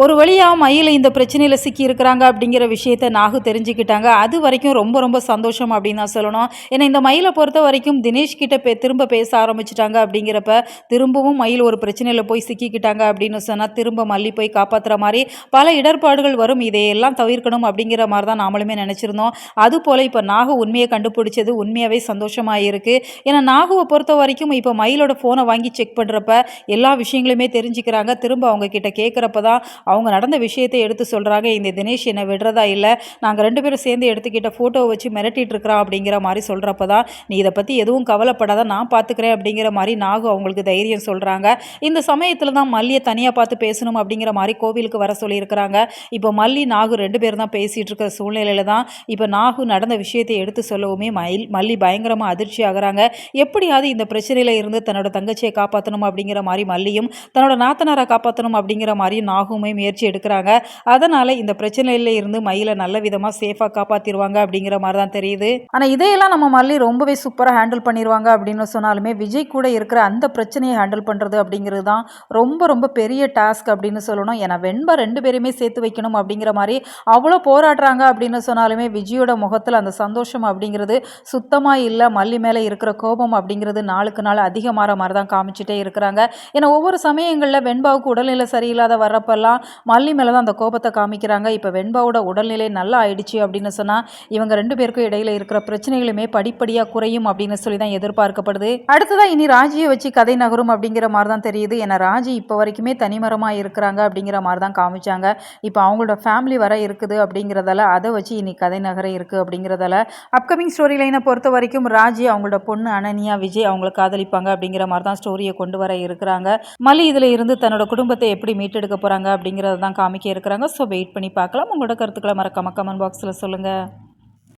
ஒரு வழியாக மயில் இந்த பிரச்சனையில் சிக்கி இருக்கிறாங்க அப்படிங்கிற விஷயத்த நாகு தெரிஞ்சுக்கிட்டாங்க. அது வரைக்கும் ரொம்ப ரொம்ப சந்தோஷம் அப்படின்னு தான் சொல்லணும். ஏன்னா இந்த மயிலை பொறுத்த வரைக்கும் தினேஷ் கிட்ட திரும்ப பேச ஆரம்பிச்சிட்டாங்க. அப்படிங்கிறப்ப திரும்பவும் மயில் ஒரு பிரச்சனையில் போய் சிக்கிக்கிட்டாங்க அப்படின்னு சொன்னால் திரும்ப மல்லி போய் காப்பாற்றுற மாதிரி பல இடர்பாடுகள் வரும். இதையெல்லாம் தவிர்க்கணும் அப்படிங்கிற மாதிரி தான் நாமளுமே நினச்சிருந்தோம். அதுபோல் இப்போ நாகு உண்மையை கண்டுபிடிச்சது உண்மையாகவே சந்தோஷமாக இருக்குது. ஏன்னா நாகுவை பொறுத்த வரைக்கும் இப்போ மயிலோட ஃபோனை வாங்கி செக் பண்ணுறப்ப எல்லா விஷயங்களுமே தெரிஞ்சுக்கிறாங்க. திரும்ப அவங்க கிட்ட கேட்குறப்ப தான் அவங்க நடந்த விஷயத்தை எடுத்து சொல்கிறாங்க. இந்த தினேஷ் என்னை விடுறதா இல்லை, நாங்கள் 2 பேரும் சேர்ந்து எடுத்துக்கிட்ட ஃபோட்டோவை வச்சு மிரட்டிட்டு இருக்கிறான் அப்படிங்கிற மாதிரி சொல்கிறப்ப தான் நீ இதை பற்றி எதுவும் கவலைப்படாத, நான் பார்த்துக்கிறேன் அப்படிங்கிற மாதிரி நாகு அவங்களுக்கு தைரியம் சொல்கிறாங்க. இந்த சமயத்தில் தான் மல்லியை தனியாக பார்த்து பேசணும் அப்படிங்கிற மாதிரி கோவிலுக்கு வர சொல்லியிருக்கிறாங்க. இப்போ மல்லி நாகு 2 பேர் தான் பேசிகிட்டு இருக்கிற சூழ்நிலையில் தான் இப்போ நாகு நடந்த விஷயத்தை எடுத்து சொல்லவுமே மல்லி பயங்கரமாக அதிர்ச்சி ஆகுறாங்க. எப்படியாவது இந்த பிரச்சனையில் இருந்து தன்னோட தங்கச்சியை காப்பாற்றணும் அப்படிங்கிற மாதிரி மல்லியும் தன்னோட நாத்தனாரை காப்பாற்றணும் அப்படிங்கிற மாதிரி நாகுமே முயற்சி எடுக்கிறாங்க. அதனால் இந்த பிரச்சனையில இருந்து மயிலை நல்ல விதமாக சேஃபாக காப்பாற்றிடுவாங்க அப்படிங்கிற மாதிரி தான் தெரியுது. ஆனால் இதையெல்லாம் நம்ம மல்லி ரொம்பவே சூப்பராக ஹேண்டில் பண்ணிடுவாங்க அப்படின்னு சொன்னாலுமே விஜய் கூட இருக்கிற அந்த பிரச்சனையை ஹேண்டில் பண்ணுறது அப்படிங்கிறது தான் ரொம்ப ரொம்ப பெரிய டாஸ்க் அப்படின்னு சொல்லணும். ஏன்னா வெண்பா 2 பேருமே சேர்த்து வைக்கணும் அப்படிங்கிற மாதிரி அவ்வளோ போராடுறாங்க அப்படின்னு சொன்னாலுமே விஜயோட முகத்தில் அந்த சந்தோஷம் அப்படிங்கிறது சுத்தமாக இல்லை. மல்லி மேலே இருக்கிற கோபம் அப்படிங்கிறது நாளுக்கு நாள் அதிகமாகிற மாதிரி தான் காமிச்சிட்டே இருக்கிறாங்க. ஏன்னா ஒவ்வொரு சமயங்களில் வெண்பாவுக்கு உடல்நிலை சரியில்லாத வர்றப்பெல்லாம் மல்லி மேலே தான் அந்த கோபத்தை காமிக்கிறாங்க. இப்போ வெண்பாவோட உடல்நிலை நல்லா ஆயிடுச்சு அப்படின்னு சொன்னால் இவங்க 2 பேருக்கும் இடையில இருக்கிற பிரச்சனைகளுமே படிப்படியாக குறையும் அப்படின்னு சொல்லி தான் எதிர்பார்க்கப்படுது. அடுத்ததான் இனி ராஜியை வச்சு கதை நகரும் அப்படிங்கிற மாதிரி தான் தெரியுது. ஏன்னா ராஜி இப்போ வரைக்குமே தனிமரமாக இருக்கிறாங்க அப்படிங்கிற மாதிரி தான் காமிச்சாங்க. இப்போ அவங்களோட ஃபேமிலி வர இருக்குது அப்படிங்கிறதால அதை வச்சு இனி கதை நகர இருக்குது அப்படிங்கிறதால அப்கமிங் ஸ்டோரி லைனை பொறுத்த வரைக்கும் ராஜி அவங்களோட பொண்ணு அனன்யா விஜய் அவங்களை காதலிப்பாங்க அப்படிங்கிற மாதிரி தான் ஸ்டோரியை கொண்டு வர இருக்கிறாங்க. மல்லி இதில் இருந்து தன்னோட குடும்பத்தை எப்படி மீட்டெடுக்க போகிறாங்க அப்படிங்கிறத தான் காமிக்க இருக்கிறாங்க. ஸோ வெயிட் பண்ணி பார்க்கலாம். உங்களோட கருத்துக்களை மறக்காம கமெண்ட் பாக்ஸில் சொல்லுங்கள்.